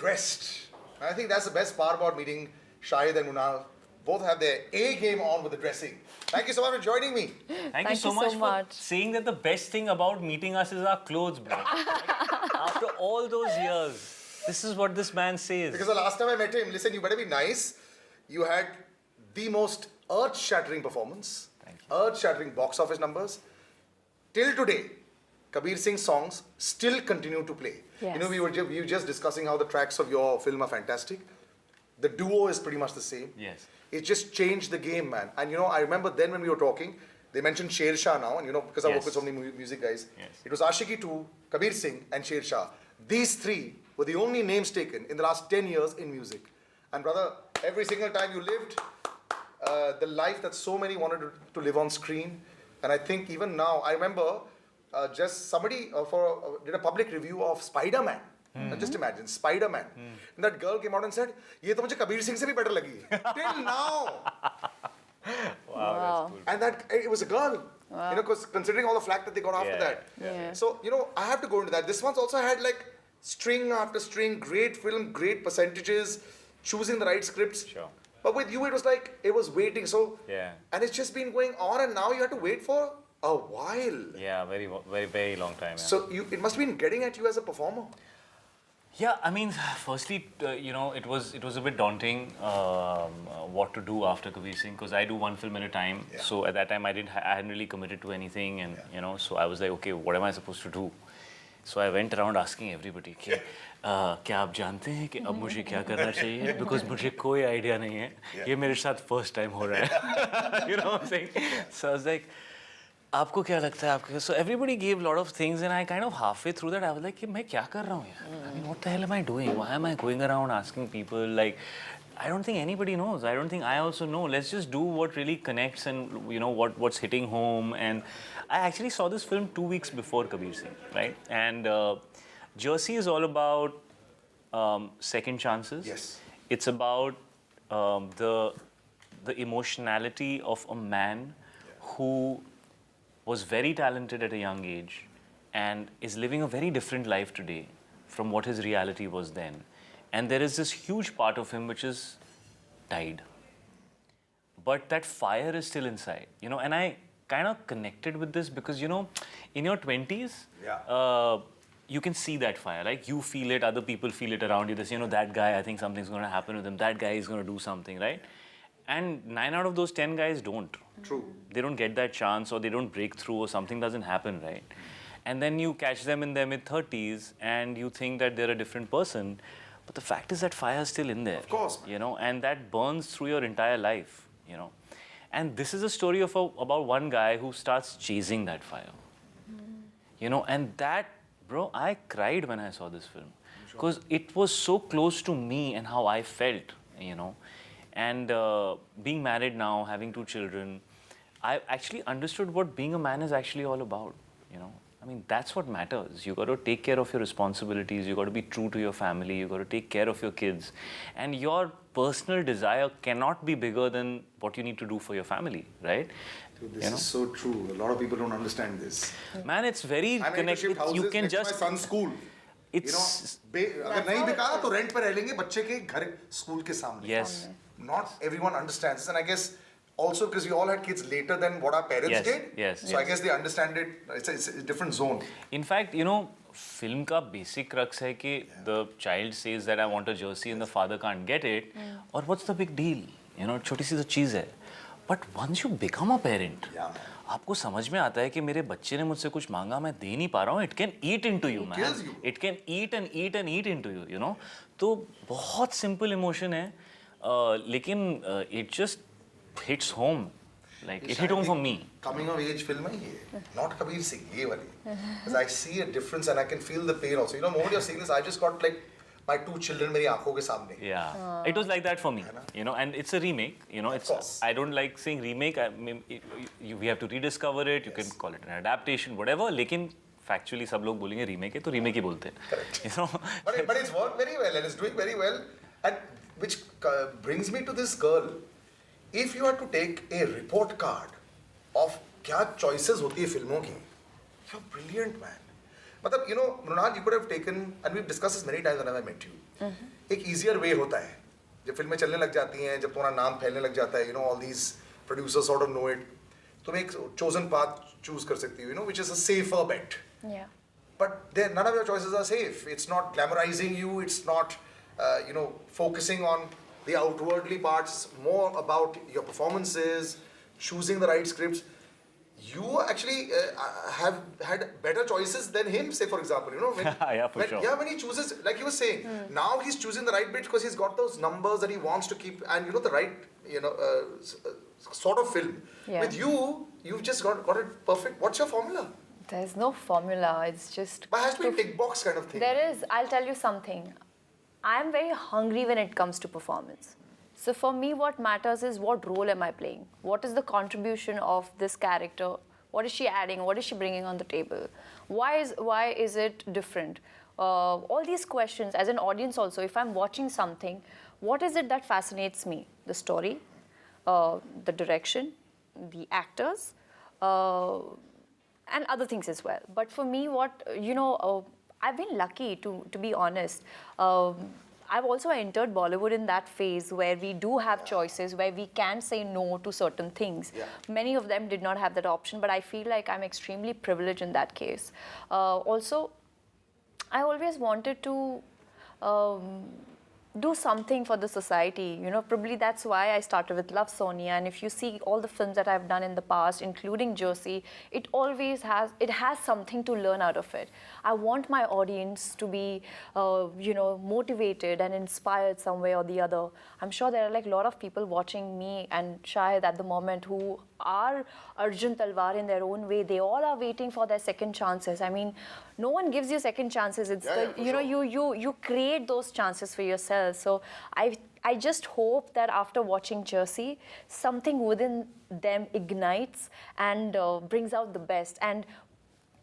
dressed. And I think that's the best part about meeting Shahid and Mrunal. Both have their A game on with the dressing. Thank you so much for joining me. Thank you so much for saying that the best thing about meeting us is our clothes, bro. After all those years, this is what this man says. Because the last time I met him, listen, you better be nice. You had the most earth-shattering performance, earth-shattering box office numbers. Till today, Kabir Singh's songs still continue to play. Yes. You know, we were just discussing how the tracks of your film are fantastic. The duo is pretty much the same. Yes. It just changed the game, man. And you know, I remember then when we were talking, they mentioned Sher Shah now, and you know, because I work with so many music guys, it was Ashiki 2, Kabir Singh, and Sher Shah. These three were the only names taken in the last 10 years in music. And brother, every single time you lived the life that so many wanted to live on screen. And I think even now, I remember just somebody did a public review of Spider-Man. And just imagine, Spider-Man. And that girl came out and said, "Ye to mujhe Kabir Singh se bhi better lagi." Till now. Wow, that's cool. And that it was a girl. Wow. You know, because considering all the flack that they got after that. Yeah. So, you know, I have to go into that. This one's also had like string after string, great film, great percentages, choosing the right scripts. Sure. But with you, it was like, it was waiting. So, Yeah. and it's just been going on, and now you have to wait for a while. Yeah, very long time. Yeah. So, it must have been getting at you as a performer. Yeah, I mean, firstly, you know, it was a bit daunting what to do after Kabir Singh, because I do one film at a time. Yeah. So at that time, I hadn't really committed to anything, and you know, so I was like, okay, what am I supposed to do? So I went around asking everybody कि क्या आप जानते हैं कि अब मुझे क्या करना चाहिए? Because मुझे कोई idea नहीं है. ये मेरे साथ first time हो रहा है. You know what I'm saying? So I was like, आपको क्या लगता है आपके? So everybody gave a lot of things, and I kind of halfway through that I was like कि मैं क्या कर रहा हूँ यार? I mean, what the hell am I doing? Why am I going around asking people? Like, I don't think anybody knows. I don't think I also know. Let's just do what really connects, and you know what's hitting home. And I actually saw this film 2 weeks before Kabir Singh, right? And Jersey is all about second chances. Yes. It's about the emotionality of a man who was very talented at a young age and is living a very different life today from what his reality was then. And there is this huge part of him which is died. But that fire is still inside, you know, and I kind of connected with this because, you know, in your 20s, you can see that fire, like you feel it, other people feel it around you. This, you know, that guy, I think something's going to happen with him. That guy is going to do something, right? And 9 out of those 10 guys don't. True. They don't get that chance, or they don't break through, or something doesn't happen, right? And then you catch them in their mid-30s and you think that they're a different person. But the fact is that fire is still in there. Of course. You know, and that burns through your entire life, you know. And this is a story of about one guy who starts chasing that fire. You know, and that, bro, I cried when I saw this film. Because it was so close to me and how I felt, you know. And being married now, having 2 children, I actually understood what being a man is actually all about, you know. I mean, that's what matters. You got to take care of your responsibilities. You got to be true to your family. You got to take care of your kids. And your personal desire cannot be bigger than what you need to do for your family, right? Dude, this is so true. A lot of people don't understand this. Man, it's very connected. You can just... my son's school. It's... अगर नहीं बिका तो rent पे रह लेंगे बच्चे के घर स्कूल के सामने. Yes. Not everyone understands this, and I guess also because we all had kids later than what our parents did. Yes. So I guess they understand it. It's a different zone. In fact, you know, film का basic crux है कि the child says that I want a jersey and the father can't get it. Or what's the big deal? You know, छोटी सी तो चीज़ है. But once you become a parent, आपको समझ में आता है कि मेरे बच्चे ने मुझसे कुछ मांगा, मैं दे नहीं पा रहा हूँ. It can eat into you, man. It can eat and eat and eat into you, you know. तो बहुत simple emotion है. लेकिन it just hits home. Like it hit home for me. Coming of age film है ये, not Kabir Singh, ये वाली. Because I see a difference and I can feel the pain also. You know, the moment you're saying this, I just got like my 2 children मेरी आँखों के सामने. Yeah, it was like that for me. You know, and it's a remake. You know, it's. I don't like saying remake. I mean, we have to rediscover it. You can call it an adaptation, whatever. लेकिन factually सब लोग बोलेंगे remake है तो remake ही बोलते हैं. Correct. You know. But it's worked very well and it's doing very well. And which brings me to this girl. If you had to take a report card of क्या choices होती है फिल्मों की, you're brilliant, man. मतलब, you know, Mrunal, you could have taken, and we've discussed this many times whenever I met you. एक easier way होता है जब फिल्में चलने लग जाती हैं, जब तुम्हारा नाम फैलने लग जाता है, you know, all these producers sort of know it, तुम एक chosen path choose कर सकती हो, you know, which is a safer bet. Yeah. But none of your choices are safe. It's not glamorizing you. It's not, you know, focusing on the outwardly parts. More about your performances, choosing the right scripts. You actually have had better choices than him. Say, for example, you know, when he chooses, like he was saying, now he's choosing the right bit because he's got those numbers that he wants to keep, and you know the right, you know, sort of film. Yeah. With you, you've just got it perfect. What's your formula? There's no formula. It's just. But it has to be a tick box kind of thing. There is. I'll tell you something. I'm very hungry when it comes to performance. So for me, what matters is what role am I playing? What is the contribution of this character? What is she adding? What is she bringing on the table? Why is it different? All these questions, as an audience also, if I'm watching something, what is it that fascinates me? The story, the direction, the actors, and other things as well. But for me, I've been lucky, to be honest. I've also entered Bollywood in that phase where we do have choices, where we can say no to certain things. Yeah. Many of them did not have that option, but I feel like I'm extremely privileged in that case. Also, I always wanted to do something for the society. You know, probably that's why I started with Love Sonia. And if you see all the films that I've done in the past, including Jersey, it has something to learn out of it. I want my audience to be, motivated and inspired some way or the other. I'm sure there are like a lot of people watching me and Shahid at the moment who are Arjun Talwar in their own way. They all are waiting for their second chances. I mean, no one gives you second chances. It's you create those chances for yourself. So I just hope that after watching Jersey, something within them ignites and brings out the best. And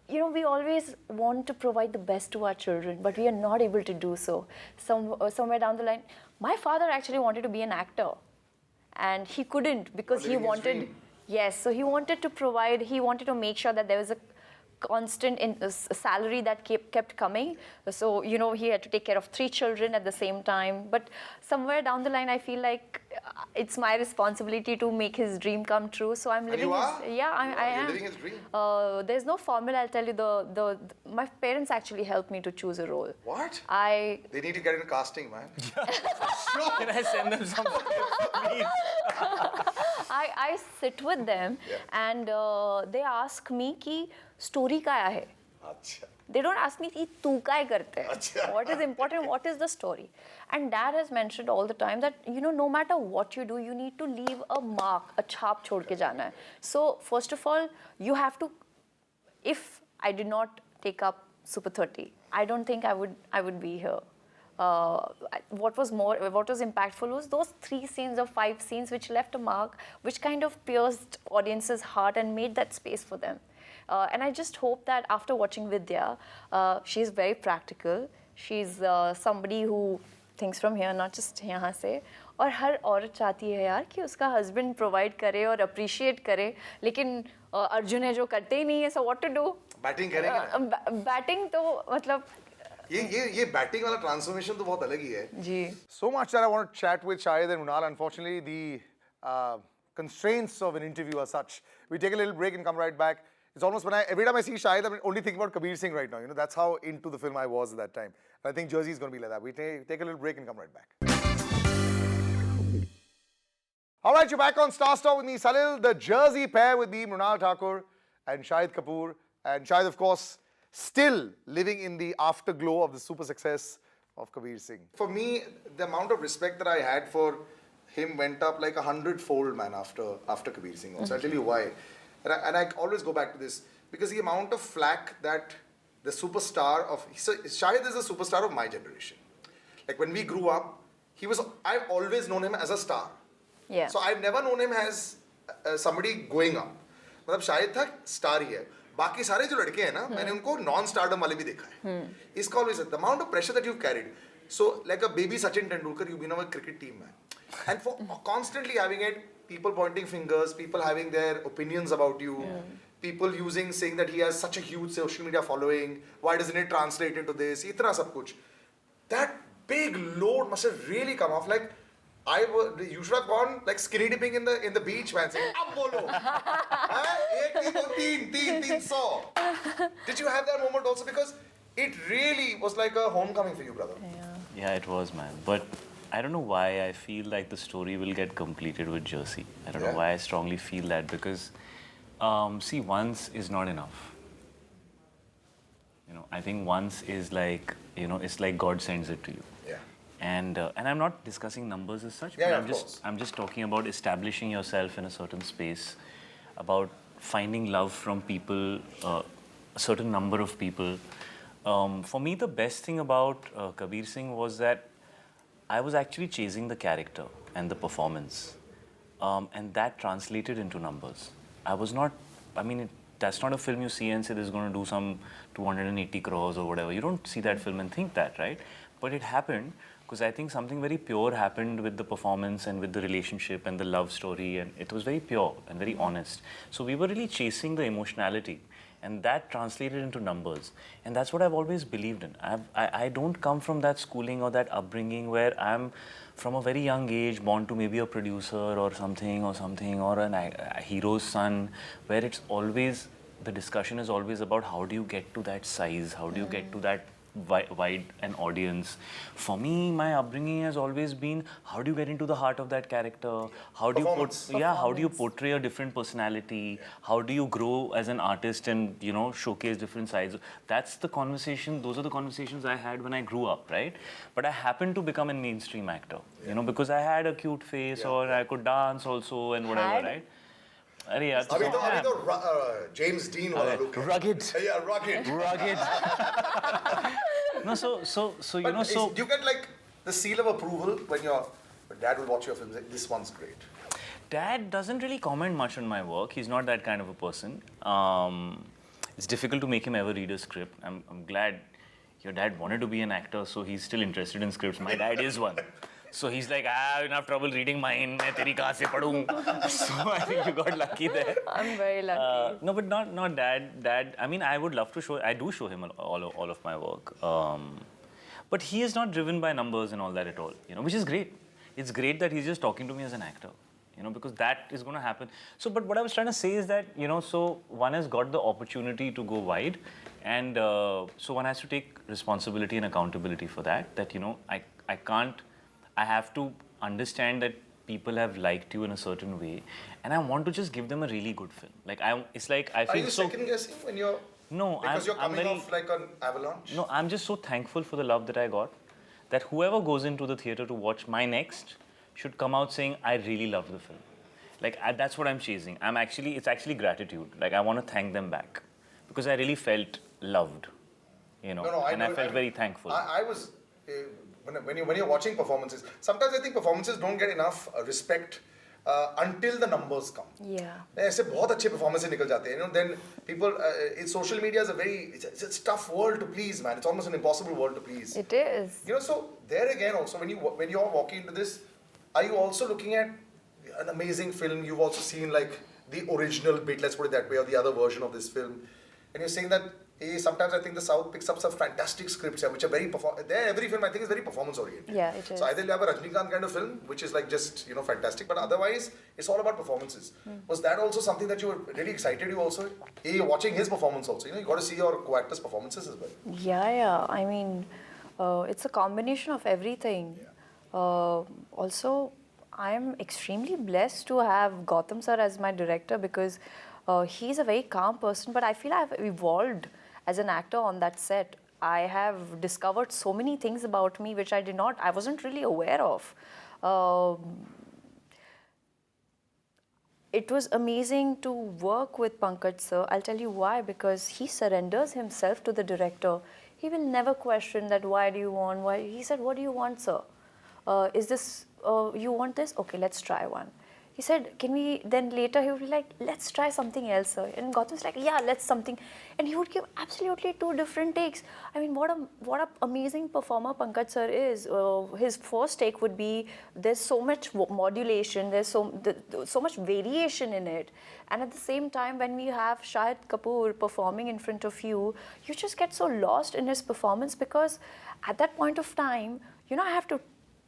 you know, we always want to provide the best to our children, but we are not able to do so. Somewhere down the line, my father actually wanted to be an actor, and he couldn't because he wanted. Yes, so he wanted to make sure that there was a constant salary that kept coming. So, you know, he had to take care of 3 children at the same time. But somewhere down the line, I feel like it's my responsibility to make his dream come true. So I'm living I am living his dream. There's no formula, I'll tell you. My parents actually helped me to choose a role. What? They need to get into casting, man. Can I send them some please? I sit with them and they ask me ki story kya hai. Achha. They don't ask me ki tu kya karte hai. Achha. What is important, what is the story? And Dad has mentioned all the time that, you know, no matter what you do, you need to leave a mark, a chhap chhod ke jana hai. So first of all, you have to, if I did not take up Super 30, I don't think I would be here. What was impactful was those 3 scenes or 5 scenes which left a mark, which kind of pierced audience's heart and made that space for them. And I just hope that after watching Vidya, she's very practical. She's somebody who thinks from here, not just यहाँ से. और हर औरत चाहती है यार कि उसका husband provide करे और appreciate करे. लेकिन अर्जुन है जो करते ही नहीं है, so what to do? Batting करेंगे. Batting तो मतलब ये बैटिंग वाला ट्रांसफॉर्मेशन तो बहुत अलग ही है. जी. So much that I want to chat with Shahid and Mrunal. Unfortunately, the constraints of an interview are such. We take a little break and come right back. It's almost every time I see Shahid, I'm only thinking about Kabir Singh right now. You know, that's how into the film I was at that time. And I think Jersey is going to be like that. We take a little break and come right back. All right, you're back on Star Star with me, Salil. The Jersey pair with me, Mrunal Thakur and Shahid Kapoor. And Shahid, of course, still living in the afterglow of the super success of Kabir Singh. For me, the amount of respect that I had for him went up like 100-fold, man, after Kabir Singh. Also, I'll tell you why. And I always go back to this because the amount of flack that the superstar of Shahid is a superstar of my generation. Like when we grew up, I've always known him as a star. Yeah. So I've never known him as somebody going up. मतलब शाहिद था star ही है. बाकी सारे जो लड़के हैं ना, मैंने उनको non-stardom वाले भी देखा है. It's always the amount of pressure that you've carried. So like a baby Sachin Tendulkar, you've been on a cricket team, man. And for constantly having it, people pointing fingers, people having their opinions about you, people saying that he has such a huge social media following, why doesn't it translate into this, itna sab kuch. That big load must have really come off. Like, you should have gone like skinny dipping in the beach, man, saying, "Ab bolo." Ek, ek, do, teen, so. Did you have that moment also? Because it really was like a homecoming for you, brother. Yeah, it was, man. But I don't know why I feel like the story will get completed with Jersey. I don't know why I strongly feel that, because, see, once is not enough. You know, I think once is like, you know, it's like God sends it to you. Yeah. And I'm not discussing numbers as such, Yeah, but I'm just talking about establishing yourself in a certain space, about finding love from people, a certain number of people. For me, the best thing about Kabir Singh was that I was actually chasing the character and the performance, and that translated into numbers. I was not, I mean, that's not a film you see and say this is going to do some 280 crores or whatever. You don't see that film and think that, right? But it happened because I think something very pure happened with the performance and with the relationship and the love story, and it was very pure and very honest. So we were really chasing the emotionality, and that translated into numbers. And that's what I've always believed in. I don't come from that schooling or that upbringing where I'm from a very young age born to maybe a producer or something or a hero's son, where it's always, the discussion is always about how do you get to that size, how do you get to that wide an audience. For me, my upbringing has always been how do you get into the heart of that character, how do how do you portray a different personality, how do you grow as an artist and, you know, showcase different sides. That's the conversation, those are the conversations I had when I grew up, right? But I happened to become a mainstream actor, you know, because I had a cute face or I could dance also and whatever, right? अरे यार अभी तो James Dean वाला look है. Rugged. Yeah, rugged. No, so you know, so do you get like the seal of approval when your dad will watch your films? Like, this one's great. Dad doesn't really comment much on my work. He's not that kind of a person. It's difficult to make him ever read a script. I'm glad your dad wanted to be an actor, so he's still interested in scripts. My dad is one. So he's like, I have enough trouble reading mine. मैं तेरी कहाँ से पढ़ूँ? So I think you got lucky there. I'm very lucky. No, but not dad. Dad, I mean, I would love to show. I do show him all of my work. But he is not driven by numbers and all that at all. You know, which is great. It's great that he's just talking to me as an actor. You know, because that is going to happen. So, but what I was trying to say is that, you know, so one has got the opportunity to go wide, and so one has to take responsibility and accountability for that. That, you know, I can't. I have to understand that people have liked you in a certain way, and I want to just give them a really good film. Like it's like I feel so. Are you second guessing when you're? No, because you're coming off like an avalanche. No, I'm just so thankful for the love that I got, that whoever goes into the theater to watch my next should come out saying, I really love the film. Like that's what I'm chasing. It's actually gratitude. Like I want to thank them back because I really felt loved, you know, and I felt very thankful. I was. When you're watching performances, sometimes I think performances don't get enough respect until the numbers come. Yeah. ऐसे बहुत अच्छे performances निकल जाते हैं. You know, then people, social media is it's a tough world to please, man. It's almost an impossible world to please. It is. You know, so there again also when you're walking into this, are you also looking at an amazing film? You've also seen like the original bit, let's put it that way, or the other version of this film, and you're saying that. Sometimes I think the South picks up some fantastic scripts which are very every film I think is very performance oriented. Yeah, it is. So either you have a Rajnikant kind of film which is like just, you know, fantastic, but otherwise it's all about performances. Was that also something that you were really excited? You also you're watching his performance also. You know, you got to see your co-actors' performances as well. Yeah. I mean, it's a combination of everything. Yeah. Also, I am extremely blessed to have Gautam sir as my director because he's a very calm person, but I feel I've evolved as an actor on that set. I have discovered so many things about me which I wasn't really aware of. It was amazing to work with Pankaj sir. I'll tell you why, because he surrenders himself to the director. He will never question that, why do you want, why? He said, what do you want, sir? Is this, you want this? Okay, let's try one. He said, can we, then later he would be like, let's try something else, sir. And Gautam's like, yeah, let's something. And he would give absolutely two different takes. I mean, what a amazing performer Pankaj sir is. His first take would be, there's so much modulation, there's so much variation in it. And at the same time, when we have Shahid Kapoor performing in front of you, you just get so lost in his performance because at that point of time, I have to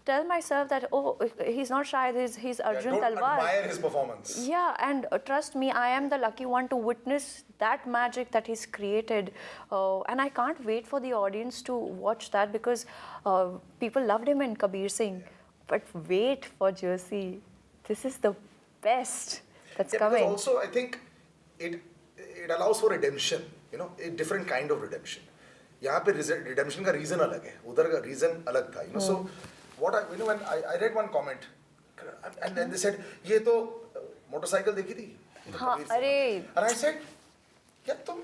tell myself that, oh, he's not Shahid, he's Arjun Don't Talwar. admire his performance. Yeah, and trust me, I am the lucky one to witness that magic that he's created. And I can't wait for the audience to watch that because people loved him in Kabir Singh. But wait for Jersey. This is the best that's coming. Because also, I think it allows for redemption, a different kind of redemption. यहाँ पे redemption का reason अलग है, उधर का reason अलग था, So, what when I read one comment, and then they said, ये तो motorcycle देखी थी? हाँ, अरे. And I said, क्या तुम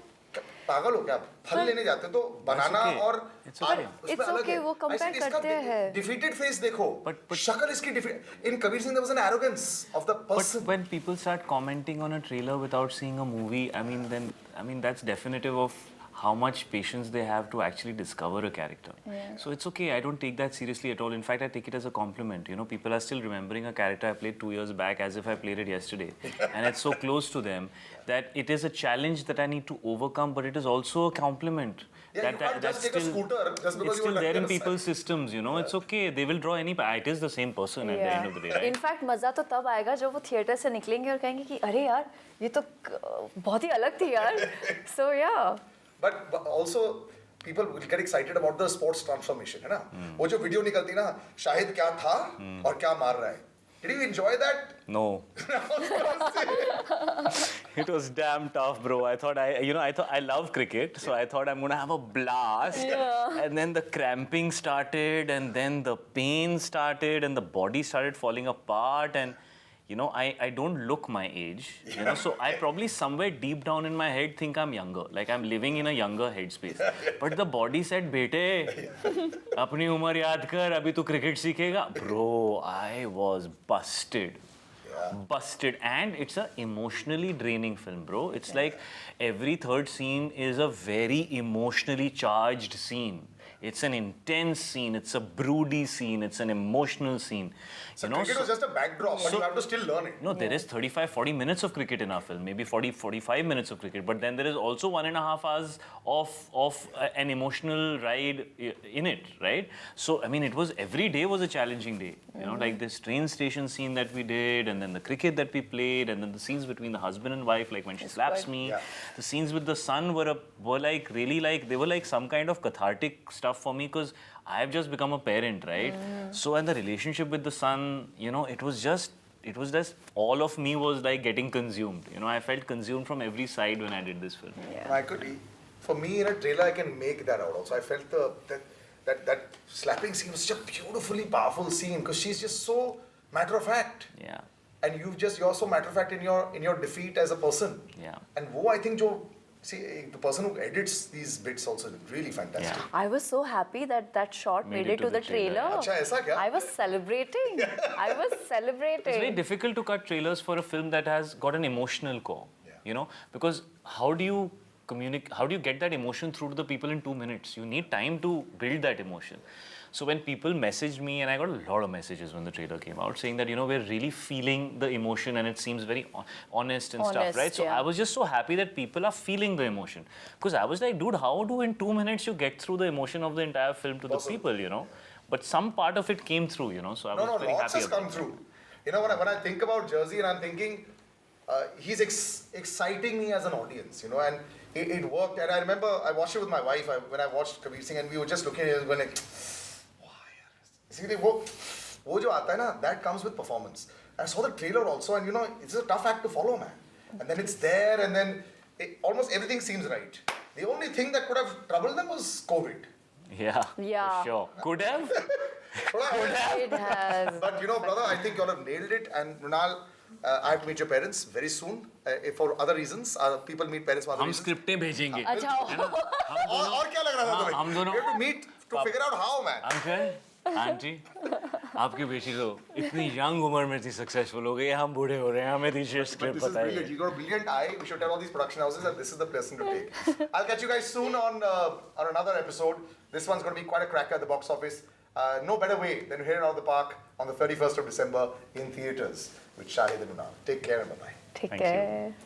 पागल हो क्या? फल लेने जाते तो बनाना और It's okay. It's okay, वो compare करते हैं. Defeated face देखो. But शक्ल इसकी defeated. In Kabir Singh there was an arrogance of the person. But when people start commenting on a trailer without seeing a movie, I mean that's definitive of how much patience they have to actually discover a character. Yeah. So it's okay. I don't take that seriously at all. In fact, I take it as a compliment. People are still remembering a character I played 2 years back as if I played it yesterday. And it's so close to them that it is a challenge that I need to overcome, but it is also a compliment. Yeah, you can't just take a scooter just because it's you still were there in lucky. people's systems, It's okay. They will draw any... It is the same person at the end of the day, right? In fact, मजा तो तब आएगा जब वो theatre से निकलेंगे और कहेंगे कि अरे यार ये तो बहुत ही अलग थी यार. So yeah. But also people will get excited about the sports transformation, है ना? वो जो वीडियो निकलती ना, शाहिद क्या था और क्या मार रहा है. Did you enjoy that? No. It was damn tough, bro. I thought I love cricket, so I thought I'm gonna have a blast. Yeah. And then the cramping started, and then the pain started, and the body started falling apart, and I don't look my age, so I probably somewhere deep down in my head think I'm younger, like I'm living in a younger headspace. But the body said, "Bete, apni umar yaad kar, abhi tu cricket seekhega." Bro, I was busted. Busted. And it's a emotionally draining film, bro. It's like every third scene is a very emotionally charged scene. It's an intense scene, it's a broody scene, it's an emotional scene. So cricket was just a backdrop, but you have to still learn it. No, there is 35-40 minutes of cricket in our film, maybe 40-45 minutes of cricket, but then there is also 1.5 hours of an emotional ride in it, right? So, I mean, every day was a challenging day. Like this train station scene that we did, and then the cricket that we played, and then the scenes between the husband and wife, like when she slaps me. Yeah. The scenes with the son were like really like, they were like some kind of cathartic stuff for me because I have just become a parent, right? So, and the relationship with the son, it was just all of me was like getting consumed. I felt consumed from every side when I did this film. Yeah. For me in a trailer, I can make that out also. I felt that slapping scene was such a beautifully powerful scene because she's just so matter of fact. Yeah. And you're so matter of fact in your defeat as a person. Yeah. And I think the person who edits these bits also really fantastic. Yeah. I was so happy that shot made it to the trailer. Achha, aisa kya? I was celebrating. It's very difficult to cut trailers for a film that has got an emotional core, because how do you get that emotion through to the people in 2 minutes? You need time to build that emotion. So when people messaged me, and I got a lot of messages when the trailer came out saying that, we're really feeling the emotion and it seems very honest and stuff, right? So I was just so happy that people are feeling the emotion. Because I was like, dude, how do in 2 minutes you get through the emotion of the entire film to the people, But some part of it came through, so I was very lots happy has about come through. When I think about Jersey and I'm thinking, he's exciting me as an audience, and it worked. And I remember I watched it with my wife when I watched Kabir Singh, and we were just looking at it going like, see, wo jo aata hai na, that comes with performance. I saw the trailer also, and it's a tough act to follow, man. And then it's there, and then almost everything seems right. The only thing that could have troubled them was COVID. Yeah, Yeah. for sure. Could have. It has. But brother, I think you all have nailed it. And Mrunal, I have to meet your parents very soon for other reasons. People meet parents for other हम reasons. स्क्रिप्टें भेजेंगे अच्छा और क्या लग रहा था तुम्हें? हम दोनों- We have to meet to figure out how, man. Uncle aunty आपकी बेटी तो इतनी यंग उम्र में इतनी सक्सेसफुल हो गई हम बूढ़े हो रहे हैं हमें दीजिए But script this is brilliant. बताइए You got a brilliant eye. We should tell all these production houses that this is the person to take. I'll catch you guys soon on another episode. This one's going to be quite a cracker at the box office. No better way than to hit it out of the park on the 31st of December in theaters with Shahid and Mrunal. Take care and bye-bye. Take Thank you. care.